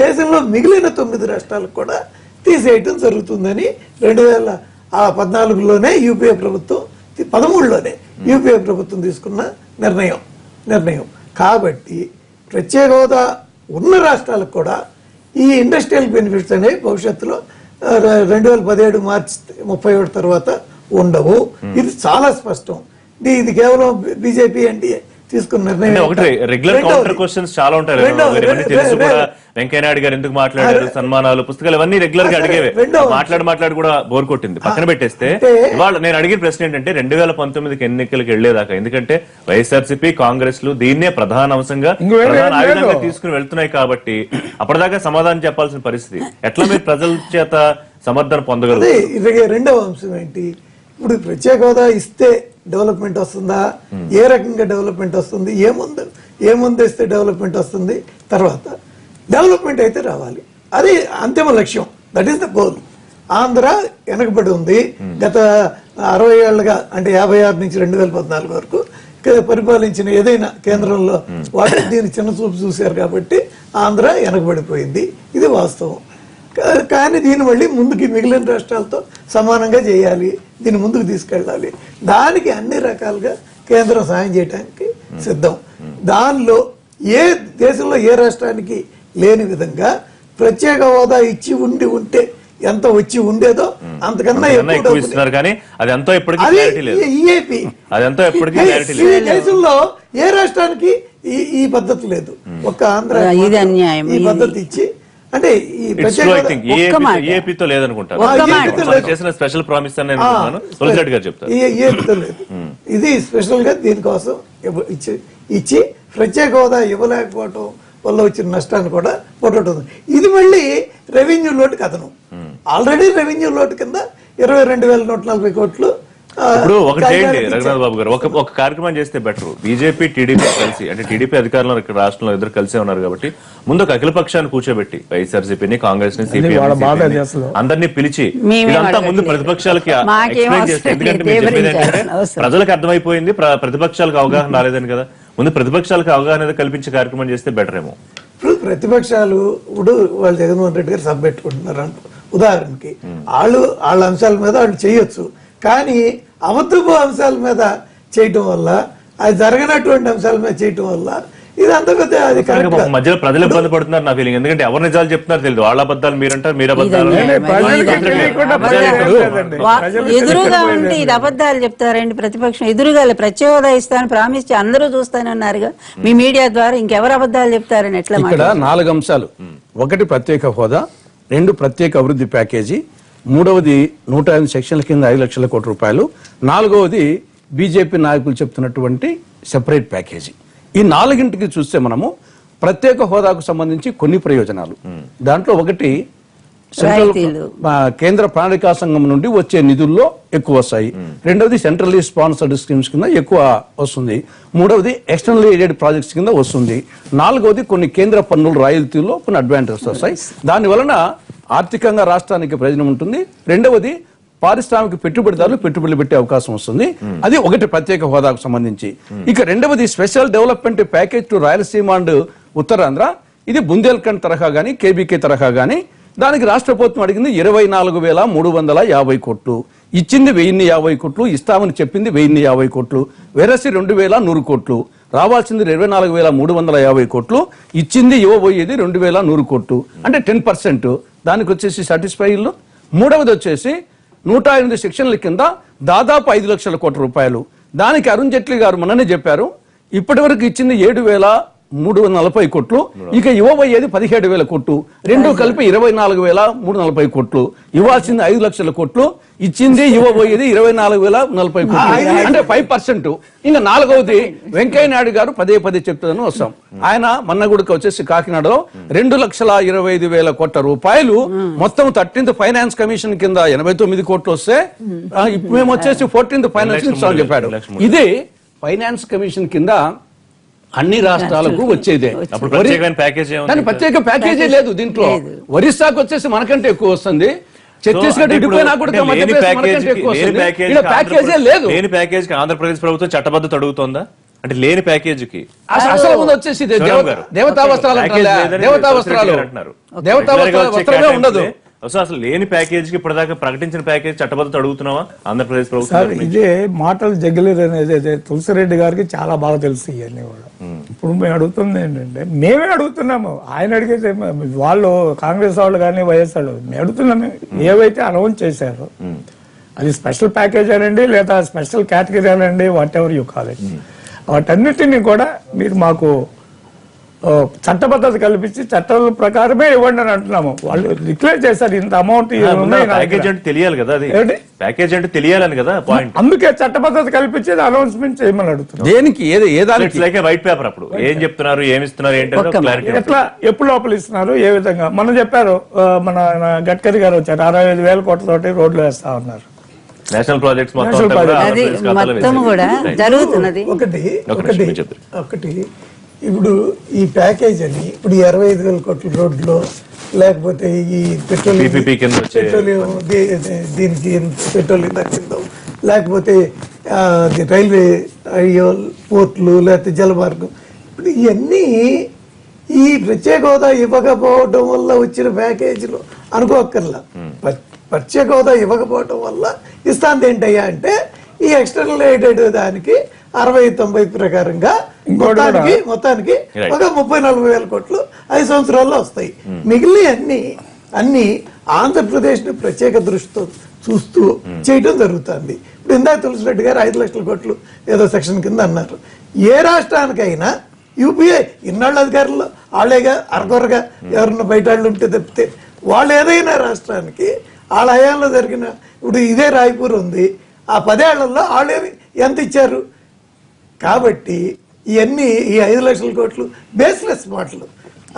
దేశంలో మిగిలిన 9 రాష్ట్రాలకు కూడా తీసేయటం జరుగుతుందని 2014లోనే యూపీఏ ప్రభుత్వం, 13లోనే యూపీఏ ప్రభుత్వం తీసుకున్న నిర్ణయం. కాబట్టి ప్రత్యేక హోదా ఉన్న రాష్ట్రాలకు కూడా ఈ ఇండస్ట్రియల్ బెనిఫిట్స్ అనేవి భవిష్యత్తులో 2017 మార్చి 31 తర్వాత ఉండవు. ఇది చాలా స్పష్టం. ఇది కేవలం బీజేపీ ఎన్డీఏ తీసుకున్న నిర్ణయం. రెగ్యులర్ కౌంటర్ క్వశ్చన్స్ చాలా ఉంటాయి. వెంకయ్యనాయుడు గారు ఎందుకు మాట్లాడారు, సన్మానాలు, పుస్తకాలు ఇవన్నీ రెగ్యులర్ గా అడిగేవే. మాట్లాడి కూడా బోర్ కొట్టింది. పక్కన పెట్టేస్తే ఇవాళ నేను అడిగిన ప్రశ్న ఏంటంటే 2019 ఎన్నికలకు వెళ్లేదాకా, ఎందుకంటే వైఎస్ఆర్సీపీ కాంగ్రెస్ లు దీన్నే ప్రధాన అంశంగా ప్రధాన ఆయుధంగా తీసుకుని వెళ్తున్నాయి కాబట్టి అప్పటిదాకా సమాధానం చెప్పాల్సిన పరిస్థితి. ఎట్లా మీరు ప్రజల చేత సమర్థన పొందగలరు? రెండవ అంశం ఏంటి, ఇప్పుడు ప్రత్యేక హోదా ఇస్తే డెవలప్మెంట్ వస్తుందా, ఏ రకంగా డెవలప్మెంట్ వస్తుంది, ఏముందు ఇస్తే డెవలప్మెంట్ వస్తుంది, తర్వాత డెవలప్మెంట్ అయితే రావాలి, అది అంతిమ లక్ష్యం. That is the goal. Andhra వెనకబడి ఉంది. గత 60 ఏళ్లుగా, అంటే 56 నుంచి 2014 వరకు పరిపాలించిన ఏదైనా కేంద్రంలో వాళ్ళు దీన్ని చిన్న చూపు చూశారు కాబట్టి ఆంధ్ర వెనకబడిపోయింది. ఇది వాస్తవం. కానీ దీన్ని మళ్ళీ ముందుకి మిగిలిన రాష్ట్రాలతో సమానంగా చేయాలి, దీన్ని ముందుకు తీసుకెళ్ళాలి. దానికి అన్ని రకాలుగా కేంద్రం సాయం చేయడానికి సిద్ధం. దానిలో ఏ దేశంలో ఏ రాష్ట్రానికి లేని విధంగా ప్రత్యేక హోదా ఇచ్చి ఉంటే ఎంత వచ్చి ఉండేదో అంతకన్నా ఎక్కువ దేశంలో ఏ రాష్ట్రానికి ఈ పద్ధతి లేదు. ఒక్క ఆంధ్ర ఈ పద్ధతి ఇచ్చి, అంటే ఈ ఏపీతో లేదనుకుంటారు, ఇది స్పెషల్ గా దీనికోసం ఇచ్చి ప్రత్యేక హోదా ఇవ్వలేకపోవటం వల్ల వచ్చిన నష్టాన్ని కూడా పోగొట్టుతుంది. ఇది మళ్ళీ రెవెన్యూ లోటు కథనం. ఆల్రెడీ రెవెన్యూ లోటు కింద 22,140 కోట్లు ఇప్పుడు ఒకటి చేయండి రఘునాథ్ బాబు గారు, ఒక కార్యక్రమం చేస్తే బెటర్. బీజేపీ టీడీపీ కలిసి, అంటే టీడీపీ అధికారంలో ఇక్కడ రాష్ట్రంలో ఇద్దరు కలిసే ఉన్నారు కాబట్టి ముందు ఒక అఖిల పక్షాన్ని కూర్చోబెట్టి వైఎస్ఆర్సీపీని, కాంగ్రెస్ ని, అందరినీ పిలిచి ఇదంతా ముందు ప్రతిపక్షాలకి ఎక్స్ప్లెయిన్ చేస్తే, ఎందుకంటే మీరు చెప్పేది ఏంటంటే ప్రజలకు అర్థమైపోయింది, ప్రతిపక్షాలకు అవగాహన రాలేదని కదా, ముందు ప్రతిపక్షాలకు అవగాహన కల్పించే కార్యక్రమం చేస్తే బెటర్ ఏమో. ఇప్పుడు ప్రతిపక్షాలు ఇప్పుడు వాళ్ళు జగన్మోహన్ రెడ్డి గారు సభ పెట్టుకుంటున్నారు అనుకో, ఉదాహరణకి వాళ్ళ అంశాల మీద వాళ్ళు చేయొచ్చు, కానీ అబద్ధపు అంశాల మీద చేయటం వల్ల, అది జరగనటువంటి అంశాల మీద చేయటం వల్ల ఇదంతా పెద్ద అది మధ్యలో ప్రజలు ఇబ్బంది పడుతున్నారు నా ఫీలింగ్. ఎందుకంటే ఎవరు నిజాలు చెప్తున్నారు తెలియదు, వాళ్ళ అబద్ధాలు మీరంటారు, మీరు అబద్ధాలు. ఎదురుగా ఉండి ఇది అబద్ధాలు చెప్తారండి ప్రతిపక్షం. ఎదురుగా ప్రత్యేక హోదా ఇస్తాను ప్రామిస్ అందరూ చూస్తానన్నారుగా మీ మీడియా ద్వారా, ఇంకెవరు అబద్ధాలు చెప్తారని ఎట్లా? ఇక్కడ 4 అంశాలు. 1 ప్రత్యేక హోదా, 2 ప్రత్యేక అభివృద్ధి ప్యాకేజీ, 3వది 105 సెక్షన్ల కింద 5 లక్షల కోట్ల రూపాయలు, 4వది బీజేపీ నాయకులు చెప్తున్నటువంటి సెపరేట్ ప్యాకేజీ. ఈ 4గింటికి చూస్తే మనము ప్రత్యేక హోదాకు సంబంధించి కొన్ని ప్రయోజనాలు, దాంట్లో 1 సెంట్రల్ కేంద్ర ప్రణాళికా సంఘం నుండి వచ్చే నిధుల్లో ఎక్కువ వస్తాయి, 2వది సెంట్రల్లీ స్పాన్సర్డ్ స్కీమ్స్ కింద ఎక్కువ వస్తుంది, 3వది ఎక్స్టర్నల్ ఎయిడెడ్ ప్రాజెక్ట్స్ కింద వస్తుంది, 4వది కొన్ని కేంద్ర పన్నుల రాయితీల్లో కొన్ని అడ్వాంటేజెస్ వస్తాయి. దాని వలన ఆర్థికంగా రాష్ట్రానికి ప్రయోజనం ఉంటుంది. 2వది పారిశ్రామిక పెట్టుబడిదారులు పెట్టుబడులు పెట్టే అవకాశం వస్తుంది. అది 1 ప్రత్యేక హోదాకు సంబంధించి. ఇక 2వది special development package to Rayalaseema and Uttarandhra. ఇది బుందేల్ఖండ్ తరహా గానీ కేబీకే తరహా గానీ, దానికి రాష్ట్ర ప్రభుత్వం అడిగింది 24,350 కోట్లు, ఇచ్చింది 1050 కోట్లు, ఇస్తామని చెప్పింది 1050 కోట్లు, వెరసి 2,100 కోట్లు, రావాల్సింది 24,350 కోట్లు, ఇచ్చింది ఇవ్వబోయేది 2,100 కోట్లు, అంటే 10%. దానికి వచ్చేసి సాటిస్ఫైలు. 3వది వచ్చేసి 108 సెక్షన్ల కింద దాదాపు 5 లక్షల కోట్ల రూపాయలు. దానికి అరుణ్ జైట్లీ గారు మొన్ననే చెప్పారు, ఇప్పటి వరకు ఇచ్చింది 7,340 కోట్లు, ఇక ఇవ్వబోయేది 17,000 కోట్లు, 2 కలిపి 24,340 కోట్లు, ఇవ్వాల్సింది 5 లక్షల కోట్లు, ఇచ్చింది ఇవ్వబోయేది 24,040 కోట్లు, అంటే 5%. ఇంకా 4వది వెంకయ్య నాయుడు గారు పదే చెప్తుందని వస్తాం. ఆయన మన్నగుడికి వచ్చేసి కాకినాడలో 2,25,000 కోట్ల రూపాయలు మొత్తం 13th ఫైనాన్స్ కమిషన్ కింద 89 కోట్లు వస్తే, ఇప్పుడు మేము వచ్చేసి 14th ఫైనాన్స్ ఇస్తామని చెప్పాడు. ఇదే ఫైనాన్స్ కమిషన్ కింద అన్ని రాష్ట్రాలకు వచ్చేదే. దాని ప్రత్యేక ప్యాకేజీ లేదు దీంట్లో. ఒరిస్సాకు వచ్చేసి మనకంటే ఎక్కువ వస్తుంది, ఛత్తీస్గఢ్ ప్యాకేజీ లేదు. లేని ప్యాకేజ్ కి ఆంధ్రప్రదేశ్ ప్రభుత్వం చట్టబద్ధత అడుగుతోందా? అంటే లేని ప్యాకేజీకి అసలు ముందు వచ్చేసి దేవతా వస్త్రాలు వస్త్రమే ఉండదు. అసలు లేని ప్యాకేజ్ కి ఇప్పటిదాకా ప్రకటించిన ప్యాకేజ్ చట్టబద్ధత అడుగుతున్నావా ఆంధ్రప్రదేశ్ ప్రభుత్వం? ఇదే మాటలు జగ్గలేరు అనేది తులసిరెడ్డి గారికి చాలా బాగా తెలుసు ఇవన్నీ కూడా. ఇప్పుడు మేము అడుగుతుంది ఏంటంటే, మేమే అడుగుతున్నాము, ఆయన అడిగితే వాళ్ళు కాంగ్రెస్ వాళ్ళు కానీ వైఎస్ఆర్ మేము అడుగుతున్నాము, ఏవైతే అనౌన్స్ చేశారో అది స్పెషల్ ప్యాకేజ్ అనండి లేదా స్పెషల్ కేటగిరీ అనండి, what ever you call it, వాటన్నిటిని కూడా మీరు మాకు చట్టబద్ధత కల్పించి చట్టాల ప్రకారమే ఇవ్వండి అని అంటున్నాము. వాళ్ళు డిక్లేర్ చేశారు ఇంత అమౌంట్ ప్యాకేజ్ అంటే తెలియాలి కదా, అది ప్యాకేజ్ అంటే తెలియాలని కదా పాయింట్. అందుకే చట్టబద్ధత కల్పించేది అనౌన్స్మెంట్ చేయమని అడుగుతున్నారు. దేనికి వైట్ పేపర్ అప్పుడు ఏం చెప్తున్నారు, ఏమి ఇస్తున్నారు, ఏంటంటే ఎట్లా ఎప్పుడు లోపల ఇస్తున్నారు, ఏ విధంగా. మనం చెప్పారు, మన గడ్కరీ గారు వచ్చారు, 65,000 కోట్లతోటి రోడ్లు వేస్తా ఉన్నారు. నేషనల్ ప్రాజెక్ట్స్ మొత్తం కూడా జరుగుతున్నది. ఒకటి ఇప్పుడు ఈ ప్యాకేజ్ అని ఇప్పుడు 65,000 కోట్ల రోడ్లు, లేకపోతే ఈ పెట్రోలియం దీనికి పెట్రోలియం తగ్గిందాం, లేకపోతే రైల్వే పోర్ట్లు, లేకపోతే జలమార్గం, ఇప్పుడు ఇవన్నీ ఈ ప్రత్యేక హోదా ఇవ్వకపోవడం వల్ల వచ్చిన ప్యాకేజీలు అనుకోక్కర్లా. ప్రత్యేక హోదా ఇవ్వకపోవడం వల్ల ఇస్తాంది ఏంటయ్యా అంటే, ఈ ఎక్స్టర్నల్ ఎయిడెడ్ దానికి 60-90 ప్రకారంగా మొత్తానికి ఒక 30-40 కోట్లు 5 సంవత్సరాల్లో వస్తాయి. మిగిలిన అన్ని ఆంధ్రప్రదేశ్ ని ప్రత్యేక దృష్టితో చూస్తూ చేయడం జరుగుతుంది. ఇప్పుడు ఇందాక తులసిరెడ్డి గారు 5 లక్షల కోట్లు ఏదో సెక్షన్ కింద అన్నారు. ఏ రాష్ట్రానికైనా యూపీఐ ఇన్నాళ్ళు అధికారులు వాళ్ళేగా అరకొరగా ఎవరన్నా బయట వాళ్ళు ఉంటే తప్పితే, వాళ్ళు ఏదైనా రాష్ట్రానికి వాళ్ళ హయాంలో జరిగిన, ఇప్పుడు ఇదే రాయ్పూర్ ఉంది, ఆ 10 ఏళ్లలో వాళ్ళు ఎంత ఇచ్చారు. కాబట్టి ఇవన్నీ ఈ 5 లక్షల కోట్లు బేస్లెస్ మాటలు.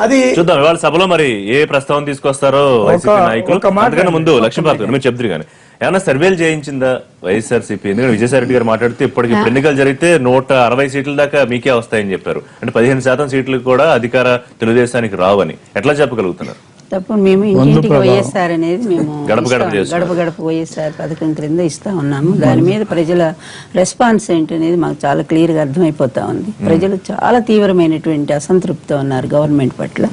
అది చూద్దాం ఇవాళ సభలో మరి ఏ ప్రస్తావన తీసుకొస్తారో వైసీపీ నాయకులు. ఒక మాట అంతకన్నా ముందు లక్ష్మీపార్తి గారు మీరు చెప్తారు కానీ ఏమైనా సర్వేలు చేయించిందా వైఎస్ఆర్సీపీ? ఎందుకంటే విజయసాయి రెడ్డి గారు మాట్లాడుతూ ఇప్పటికి ఇప్పుడు ఎన్నికలు జరిగితే 160 సీట్ల దాకా మీకే వస్తాయని చెప్పారు. అంటే 15% సీట్లు కూడా అధికార తెలుగుదేశానికి రావని ఎట్లా చెప్పగలుగుతున్నారు? తప్ప మేము ఇంటింటికి వైఎస్ఆర్ అనేది మేము గడప గడప గడప గడప వైఎస్ఆర్ పథకం క్రింద ఇస్తా ఉన్నాము. దాని మీద ప్రజల రెస్పాన్స్ ఏంటి అనేది మాకు చాలా క్లియర్ గా అర్థమైపోతా ఉంది. ప్రజలు చాలా తీవ్రమైనటువంటి అసంతృప్తితో ఉన్నారు గవర్నమెంట్ పట్ల.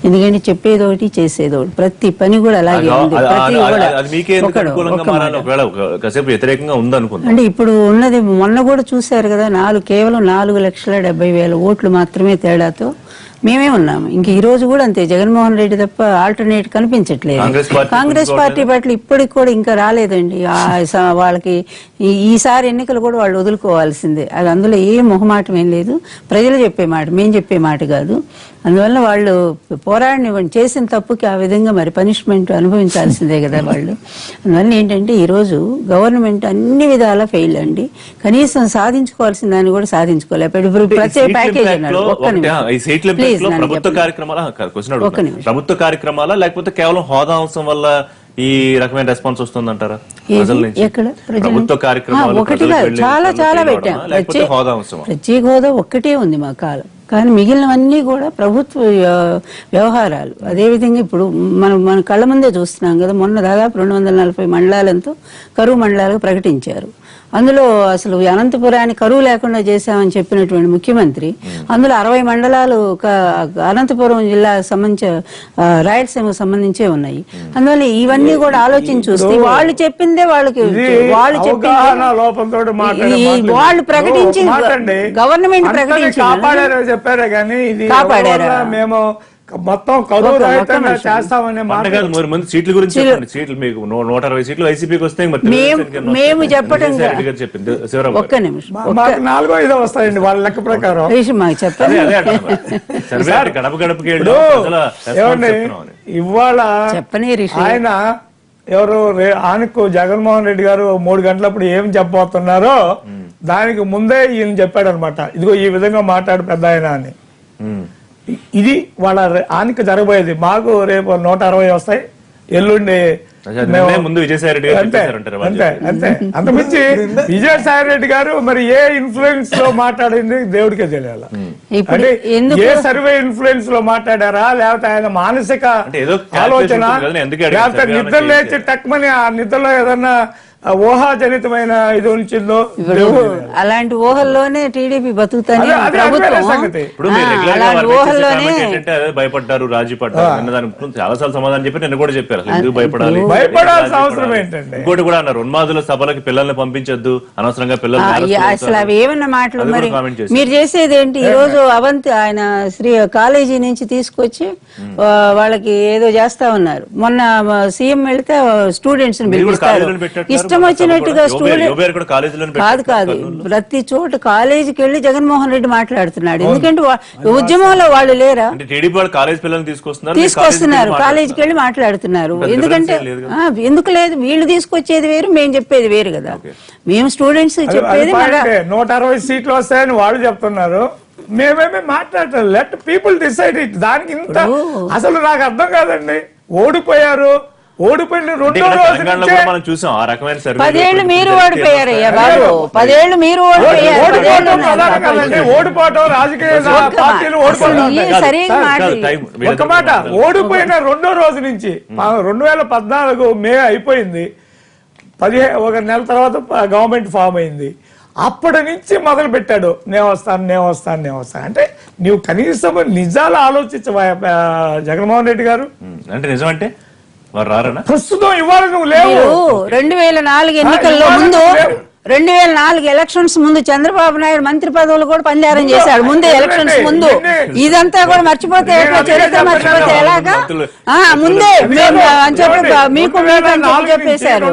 ఎందుకంటే చెప్పేది ఒకటి చేసేది ఒకటి, ప్రతి పని కూడా అలాగే ఉంది. ప్రతి కూడా అది మీకే ఎందుకు అనుకూలంగా మారాలి? ఒకవేళ కాసేపు వ్యతిరేకంగా ఉందనుకుందాం. అంటే ఇప్పుడు ఉన్నది మొన్న కూడా చూశారు కదా, కేవలం 4,70,000 ఓట్లు మాత్రమే తేడాతో మేమే ఉన్నాము. ఇంక ఈ రోజు కూడా అంతే, జగన్మోహన్ రెడ్డి తప్ప ఆల్టర్నేట్ కనిపించట్లేదు. కాంగ్రెస్ పార్టీ పట్ల ఇప్పటికి కూడా ఇంకా రాలేదండి. వాళ్ళకి ఈసారి ఎన్నికలు కూడా వాళ్ళు వదులుకోవాల్సిందే. అది అందులో ఏ మొహమాటం ఏం లేదు. ప్రజలు చెప్పే మాట, మేం చెప్పే మాట కాదు. అందువల్ల వాళ్ళు పోరాడినివ్వండి. చేసిన తప్పుకి ఆ విధంగా మరి పనిష్మెంట్ అనుభవించాల్సిందే కదా వాళ్ళు. అందువల్ల ఏంటంటే ఈరోజు గవర్నమెంట్ అన్ని విధాలా ఫెయిల్ అండి. కనీసం సాధించుకోవాల్సిన దాన్ని కూడా సాధించుకోలేదు. ఇప్పుడు ప్రత్యేక ప్యాకేజ్ అన్నారు. ప్రభుత్వ కార్యక్రమాల లేకపోతే కేవలం హోదా అంశం వల్ల ఈ రకమైన రెస్పాన్స్ వస్తుందంటారా? ఎక్కడ ప్రభుత్వ కార్యక్రమాలు ఒకటి కాదు, చాలా చాలా పెట్టాం. ప్రత్యేక హోదా ఒక్కటే ఉంది మా కాలం, కానీ మిగిలినవన్నీ కూడా ప్రభుత్వ వ్యవహారాలు. అదేవిధంగా ఇప్పుడు మన కళ్ళ ముందే చూస్తున్నాం కదా, మొన్న దాదాపు 240 మండలాలతో కరువు మండలాలుగా ప్రకటించారు. అందులో అసలు అనంతపురాన్ని కరువు లేకుండా చేశామని చెప్పినటువంటి ముఖ్యమంత్రి అందులో 60 మండలాలు అనంతపురం జిల్లా సంబంధించి రాయలసీమకు సంబంధించే ఉన్నాయి. అందువల్ల ఇవన్నీ కూడా ఆలోచించి చూస్తే వాళ్ళు చెప్పిందే వాళ్ళు ప్రకటించి గవర్నమెంట్ ప్రకటించి చెప్పారే కానీ మేము మొత్తం కరువు రహితంగా చేస్తామనే మాట. సీట్ల గురించి సీట్లు మీకు 160 సీట్లు వైసీపీకి వస్తే మేము చెప్పడం ఒక్క నిమిషం, మాకు 4 5 వస్తాయండి వాళ్ళ లెక్క ప్రకారం. మాకు చెప్పండి. ఇవాళ ఆయన ఎవరు ఆనకు జగన్మోహన్ రెడ్డి గారు 3 గంటలప్పుడు ఏం చెప్పబోతున్నారో దానికి ముందే ఈయన చెప్పాడు అనమాట. ఇదిగో ఈ విధంగా మాట్లాడు పెద్ద ఆయన అని. ఇది వాళ్ళ ఆనక జరగబోయేది. మాకు రేపు 160 వస్తాయి, ఎల్లుండి ముందు విజయసాయి రెడ్డి అంతే అంతే. అంతకుమించి విజయసాయి రెడ్డి గారు మరి ఏ ఇన్ఫ్లుయెన్స్ లో మాట్లాడింది దేవుడికే తెలియాలి. అంటే ఏ సర్వే ఇన్ఫ్లుయెన్స్ లో మాట్లాడారా, లేకపోతే ఆయన మానసిక ఆలోచన, లేకపోతే నిద్ర లేచి టక్మని ఆ నిద్రలో ఏదన్నా ఊహాజనితమైన ఇది ఉంచిందో. అలాంటి ఊహల్లోనే టీడీపీ బతుకుతానే భయపడ్డారు, రాజీ పడ్డారు. దానికి చాలా సార్లు సమాధానం చెప్పి నిన్న కూడా చెప్పారు ఎందుకు భయపడాలి, భయపడాల్సిన అవసరం ఏంటంటే. ఇంకోటి కూడా అన్నారు, ఉన్మాదుల సభలకి పిల్లల్ని పంపించద్దు, అనవసరంగా పిల్లల్ని. అసలు అవి ఏమన్నా మాటలు మరి మీరు చేసేది ఏంటి? ఈ రోజు అవంతి ఆయన కాలేజీ నుంచి తీసుకొచ్చి వాళ్ళకి ఏదో చేస్తా ఉన్నారు. మొన్న సీఎం వెళ్తే స్టూడెంట్స్ ని పిలిపిస్తారు, ఇష్టం వచ్చినట్టుగా స్టూడెంట్ కాదు ప్రతి చోట కాలేజీకి వెళ్లి జగన్మోహన్ రెడ్డి మాట్లాడుతున్నాడు. ఎందుకంటే ఉద్యమంలో వాళ్ళు లేరా? తీసుకొస్తున్నారు, కాలేజీకి వెళ్లి మాట్లాడుతున్నారు. ఎందుకంటే ఎందుకు లేదు, వీళ్ళు తీసుకొచ్చేది వేరు, మేము చెప్పేది వేరు కదా. మేము స్టూడెంట్స్ చెప్పేది 160 సీట్లు వస్తాయని వాళ్ళు చెప్తున్నారు, మేమేమే మాట్లాడతాం. Let people decide it. దానికి ఇంత అసలు నాకు అర్థం కాదండి. ఓడిపోయారు, ఓడిపోయిన 2వ రోజు మనం చూసాం ఆ రకమైన 10 ఏళ్ళు మీరు ఓడిపోయారయ్యా బాబు. 10 ఏళ్ళు మీరు ఓడిపోయారు. ఓడిపోవటం రాజకీయ పార్టీలు ఓడిపోవడం ఒక మాట. ఓడిపోయిన 2వ రోజు నుంచి 2014 మే అయిపోయింది, 1 నెల తర్వాత గవర్నమెంట్ ఫామ్ అయింది. అప్పటి నుంచి మొదలు పెట్టాడు, నేను వస్తాను అంటే నువ్వు కనీసం నిజాలు ఆలోచించవా జగన్మోహన్ రెడ్డి గారు? అంటే నిజం అంటే ప్రస్తుతం ఇవాళ నువ్వు లేవు. 2004 ఎన్నికల్లో ముందు 2004 ఎలక్షన్స్ ముందు చంద్రబాబు నాయుడు మంత్రి పదవులు కూడా పందారం చేశాడు ముందే, ఎలక్షన్స్ ముందు. ఇదంతా కూడా మర్చిపోతే చరిత్ర మర్చిపోతే ఎలాగా? ముందే అని చెప్పి మీకు చెప్పేశారు.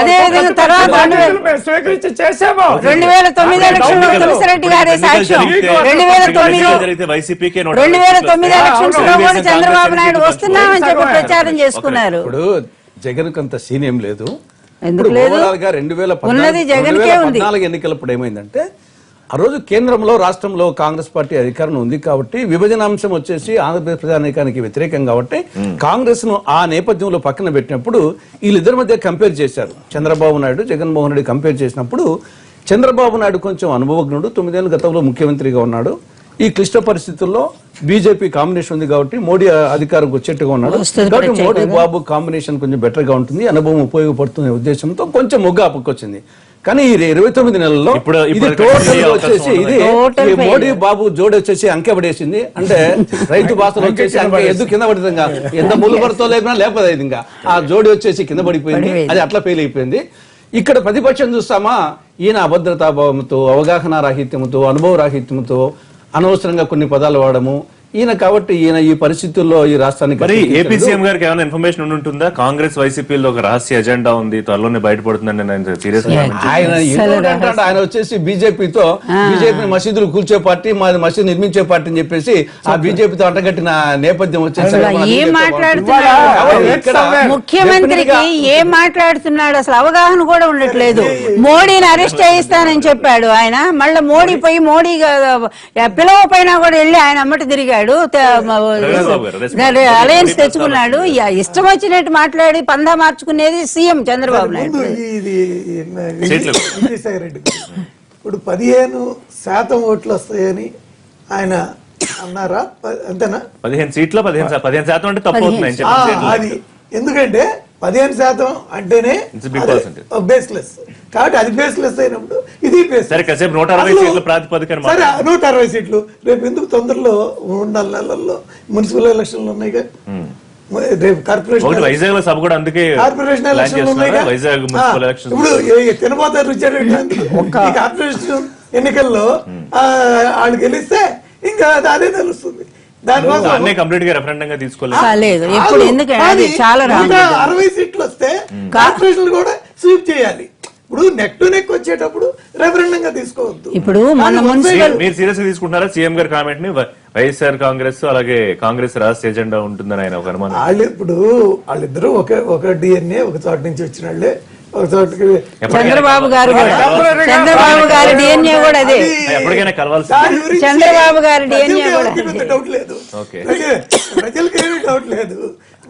అదేవిధంగా తర్వాత 2009 ఎలక్షన్ లో తులసిరెడ్డి గారే సాక్ష్యం. 2009 ఎలక్షన్స్ లో కూడా చంద్రబాబు నాయుడు వస్తున్నామని చెప్పి ప్రచారం చేసుకున్నారు. ఇప్పుడు జగన్ కంత సీనియం లేదు. ఎందుకు లేదు? 2014 ఎన్నికలప్పుడు ఏమైందంటే ఆ రోజు కేంద్రంలో రాష్ట్రంలో కాంగ్రెస్ పార్టీ అధికారంలో ఉంది కాబట్టి విభజన అంశం వచ్చేసి ఆంధ్రప్రదేశ్ ప్రజానీకానికి వ్యతిరేకం కాబట్టి కాంగ్రెస్ ను ఆ నేపథ్యంలో పక్కన పెట్టినప్పుడు వీళ్ళిద్దరి మధ్య కంపేర్ చేశారు. చంద్రబాబు నాయుడు జగన్మోహన్ రెడ్డి కంపేర్ చేసినప్పుడు చంద్రబాబు నాయుడు కొంచెం అనుభవజ్ఞుడు, 9 ఏళ్ళ గతంలో ముఖ్యమంత్రిగా ఉన్నాడు. ఈ క్లిష్ట పరిస్థితుల్లో బీజేపీ కాంబినేషన్ ఉంది కాబట్టి మోడీ అధికారం వచ్చేట్టుగా ఉన్నాడు కాబట్టి మోడీ బాబు కాంబినేషన్ కొంచెం బెటర్ గా ఉంటుంది, అనుభవం ఉపయోగపడుతున్న ఉద్దేశంతో కొంచెం మొగ్గు అప్పుకొచ్చింది. కానీ ఈ 29 నెలల్లో ఇది టోటల్ వచ్చేసి ఇది మోడీ బాబు జోడి వచ్చేసి అంకె పడేసింది. అంటే రైతు భాషలో వచ్చేసి అంకె ఎద్దు కింద పడుతుంది, ఎంత ముళ్ళు పడుతో లేకపోతే ఇంకా ఆ జోడి వచ్చేసి కింద పడిపోయింది, అది అట్లా ఫెయిల్ అయిపోయింది. ఇక్కడ ప్రతిపక్షం చూస్తామా, ఈయన అభద్రతాభావంతో, అవగాహన రాహిత్యంతో, అనుభవ రాహిత్యంతో అనవసరంగా కొన్ని పదాలు వాడము ఈయన. కాబట్టి ఈయన ఈ పరిస్థితుల్లో ఈ రాష్ట్రానికి మరి ఏపీ సీఎం గారికి ఏమైనా ఇన్ఫర్మేషన్ ఉంటుందా? కాంగ్రెస్ వైసీపీలో ఒక రహస్య ఎజెండా ఉంది, త్వరలోనే బయటపడుతుందని సీరియస్ ఆయన వచ్చేసి బీజేపీతో బీజేపీ మసీదులు కూల్చే పార్టీ, మాది మసీదు నిర్మించే పార్టీ అని చెప్పేసి ఆ బీజేపీతో అంటగట్టిన నేపథ్యం వచ్చేసి ఏం మాట్లాడుతున్నాడు ముఖ్యమంత్రికి, ఏం మాట్లాడుతున్నాడు అసలు అవగాహన కూడా ఉండట్లేదు. మోడీని అరెస్ట్ చేయిస్తానని చెప్పాడు ఆయన, మళ్ళీ మోడీ పోయి మోడీ పిలవ పైన కూడా వెళ్ళి ఆయన అమ్మటి తిరిగాడు, అలయన్స్ తెచ్చుకున్నాడు. ఇష్టం వచ్చినట్టు మాట్లాడి పందా మార్చుకునేది సీఎం చంద్రబాబు నాయుడు. విజయసాయి రెడ్డి ఇప్పుడు 15% ఓట్లు వస్తాయని ఆయన అన్నారా? అంతేనా? 15 సీట్లు 15% అంటే తప్పు అవుతుంది అది ఎందుకంటే 15% అంటేనే బేస్లెస్ కాబట్టి అది బేస్లెస్ అయినప్పుడు ఇది సరే 160 సీట్ల ప్రాతిపదికన సరే 160 సీట్లు రేపు ఎందుకు తొందరలో 3 నెలల్లో మున్సిపల్ ఎలక్షన్లు ఉన్నాయి కదా, రేపు కార్పొరేషన్ వైజాగ్ లో సభ కూడా అందుకే కార్పొరేషన్ ఎలక్షన్లు ఉన్నాయి కదా, వైజాగ్ మున్సిపల్ ఎలక్షన్ ఇప్పుడు తినబోతారు ఈ కార్పొరేషన్ ఎన్నికల్లో వాళ్ళు గెలిస్తే ఇంకా అదే తెలుస్తుంది. దానికోసం కంప్లీట్ గా రెఫరెండం గా తీసుకోలేదు. ఇప్పుడు ఎందుకంటే చాలా 60 సీట్లు వస్తే కార్పొరేషన్లు కూడా స్వీప్ చేయాలి. ఇప్పుడు నెక్ టు నెక్ వచ్చేటప్పుడు రెఫరెండం గా తీసుకోవద్దు. ఇప్పుడు మీరు సీరియస్ గా తీసుకుంటున్నారా సీఎం గారి కామెంట్ ని? వైఎస్ఆర్ కాంగ్రెస్ అలాగే కాంగ్రెస్ రాష్ట్ర ఎజెండా ఉంటుందని ఆయన ఒక అనుమానం. వాళ్ళు ఇప్పుడు వాళ్ళిద్దరూ ఒక డిఎన్ఏ ఒక చోట నుంచి వచ్చిన వాళ్ళే, ఒక చోటకి చంద్రబాబు గారు డిఎన్ఏ కూడా అదే, ఎప్పటికైనా కలవాల్సి చంద్రబాబు గారి డిఎన్ఏ కూడా డౌట్ లేదు, ప్రజలకి ఏమీ డౌట్ లేదు,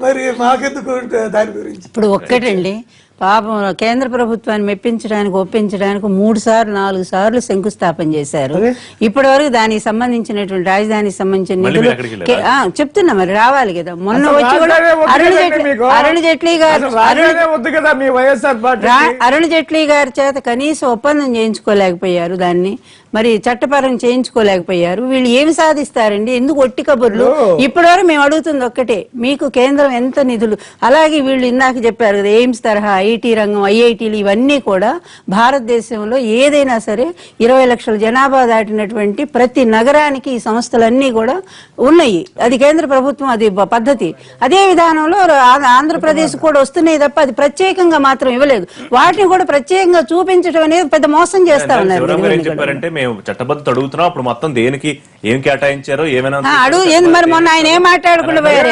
మరి మాకెందుకు దాని గురించి. ఇప్పుడు ఒక్కటండి, పాపం కేంద్ర ప్రభుత్వాన్ని మెప్పించడానికి ఒప్పించడానికి 3 సార్లు 4 సార్లు శంకుస్థాపన చేశారు. ఇప్పటి వరకు దానికి సంబంధించినటువంటి రాజధానికి సంబంధించిన నిధులు చెప్తున్నా మరి రావాలి కదా. మొన్న వచ్చి కూడా అరుణ్ జైట్లీ గారి చేత కనీసం ఒప్పందం చేయించుకోలేకపోయారు, దాన్ని మరి చట్టపరంగా చేయించుకోలేకపోయారు. వీళ్ళు ఏమి సాధిస్తారండి? ఎందుకు ఒట్టి కబుర్లు? ఇప్పటివరకు మేము అడుగుతుంది ఒక్కటే, మీకు కేంద్రం ఎంత నిధులు, అలాగే వీళ్ళు ఇందాక చెప్పారు కదా ఎయిమ్స్ తరహా ఐటీ రంగం, ఐఐటీలు ఇవన్నీ కూడా భారతదేశంలో ఏదైనా సరే 20 లక్షల జనాభా దాటినటువంటి ప్రతి నగరానికి ఈ సంస్థలన్నీ కూడా ఉన్నాయి. అది కేంద్ర ప్రభుత్వం అది పద్ధతి. అదే విధానంలో ఆంధ్రప్రదేశ్ కూడా వస్తున్నాయి తప్ప అది ప్రత్యేకంగా మాత్రం ఇవ్వలేదు. వాటిని కూడా ప్రత్యేకంగా చూపించడం అనేది పెద్ద మోసం చేస్తా ఉన్నారు. మేము చట్టబద్ధత అడుగుతున్నాం, అప్పుడు మొత్తం దేనికి ఏం కేటాయించారో ఏమైనా అడుగు. మరి మొన్న ఆయన ఏం మాట్లాడకుండా పోయారు?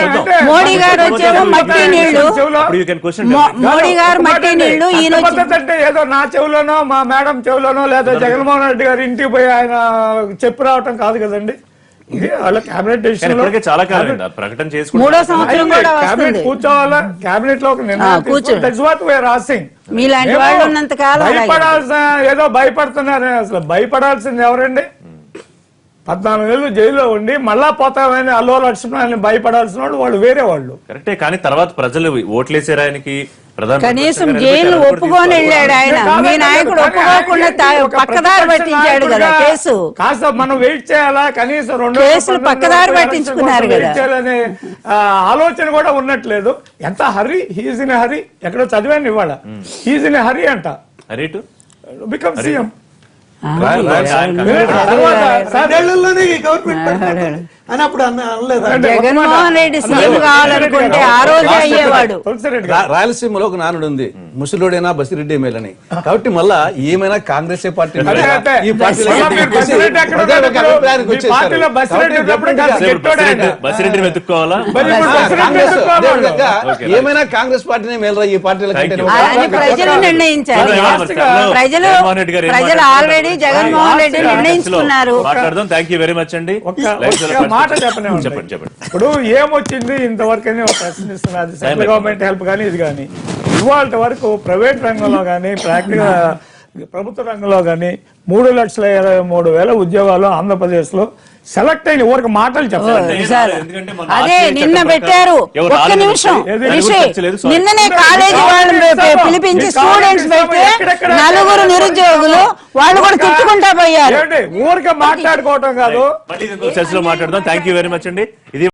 మోడీ గారు వచ్చేమో మట్టి నీళ్లు, మోడీ గారు మట్టి నీళ్లు, ఈయన అంటే ఏదో నా చెవులోనో మా మేడం చెవులోనో లేదా జగన్మోహన్ రెడ్డి గారి ఇంటికి పోయి ఆయన చెప్పు రావటం కాదు కదండి. ఇది వాళ్ళ క్యాబినెట్ డెసిషన్ చాలా కాలం ప్రకటన చేసుకుంటారు. 3వ సంవత్సరం కూడా క్యాబినెట్ కూర్చోవాలా, క్యాబినెట్ లో ఒక నిర్ణయం మీలాంటి వాళ్ళు ఉన్నంత కాలం భయపడాల్సిన ఏదో భయపడుతున్నారు. అసలు భయపడాల్సింది ఎవరండి? 14 ఏళ్ళు జైల్లో ఉండి మళ్ళా పోతామని అల్లు లక్ష్మణ్ భయపడాల్సిన వాళ్ళు వేరే వాళ్ళు. కరెక్టే, కానీ తర్వాత ప్రజలు ఓట్లేసారు ఆయనకి. కనీసం జైలు ఒప్పుకొని వెళ్ళాడు ఆయన. మీ నాయకుడు ఒప్పుకోకుండా పక్కదారి పట్టించాడు కదా కేసు. కాస్త మనం వెయిట్ చేయాలా, కనీసం 2 కేసులు పక్కదారి పట్టించుకున్నారు కదా అనే ఆలోచన కూడా ఉన్నట్లేదు. ఎంత హరి, హీజ్ ఇన్ హరి, ఎక్కడో చదివాను ఇవాళ, హీజ్ ఇన్ హరి అంట బికమ్ సీఎం. గవర్నమెంట్ అని అప్పుడు అనలేదా? జగన్మోహన్ రెడ్డి సీఎం కావాలనుకుంటే ఆ రోజే అయ్యేవాడు. తులసిరెడ్డి గారు. రాయలసీమలో ఒక నానుడు ఉంది, ముసలుడైనా బసిరెడ్డి మేలని. కాబట్టి మళ్ళా ఏమైనా కాంగ్రెస్ పార్టీ అదే, అదే. ఈ పార్టీలో మళ్ళా మీరు బసిరెడ్డి ఎక్కడ ప్రజలు ఒక ఉన్నారు? అభిప్రాయానికి మీ వచ్చేసారు. పార్టీలో బసిరెడ్డి ఉన్నప్పుడు కాదు, గెట్టోడే ఆయన. బసిరెడ్డిని వెతుక్కోవాలా? మరి ఇప్పుడు బసిరెడ్డి కాంగ్రెస్ ఎత్తుకోవాలి. అదే విధంగా ఏమైనా కాంగ్రెస్ పార్టీనే మేలరా ఈ పార్టీల కంటే అని ప్రజలు నిర్ణయించారు. ప్రజలు ఆల్రెడీ జగన్మోహన్ రెడ్డి నిర్ణయించుకున్నారు. మాట్లాడదాం. థ్యాంక్ యూ వెరీ మచ్ అండి. ఒక్క మాట చెప్పనే ఉంది. చెప్పండి చెప్పండి. ఇప్పుడు ఏమొచ్చింది ఇంతవరకనే ఒక ప్రశ్నిస్తున్నారు. అది సెంట్రల్ గవర్నమెంట్ హెల్ప్ కానీ ఇది కానీ ఇవాళ వరకు ప్రైవేట్ రంగంలో కానీ ప్రాక్టికల్ ప్రభుత్వ రంగంలో కానీ 3,23,000 ఉద్యోగాలు ఆంధ్రప్రదేశ్ లో సెలెక్ట్ అయిన ఊరికి మాటలు చెప్పాలి. సార్, ఎందుకంటే మన అదే రాష్ట్రీయ నిన్న చట్టం పెట్టారు. ఎవరు ఒక్క రాలేదు నిమిషం అంటే ఏది? దాని రిషి, గురించి చర్చలేదు. Sorry. నిన్ననే కాలేజీ వాళ్ళని పిలిపించి స్టూడెంట్స్ పెడితే నలుగురు నిరుద్యోగులు వాళ్ళు కూడా తిట్టుకుంటా పోయారు. ఊరికే మాట్లాడుకోవటం కాదు. మళ్ళీ ఇంకో చర్చలో మాట్లాడదాం. థ్యాంక్ యూ వెరీ మచ్ అండి. ఇది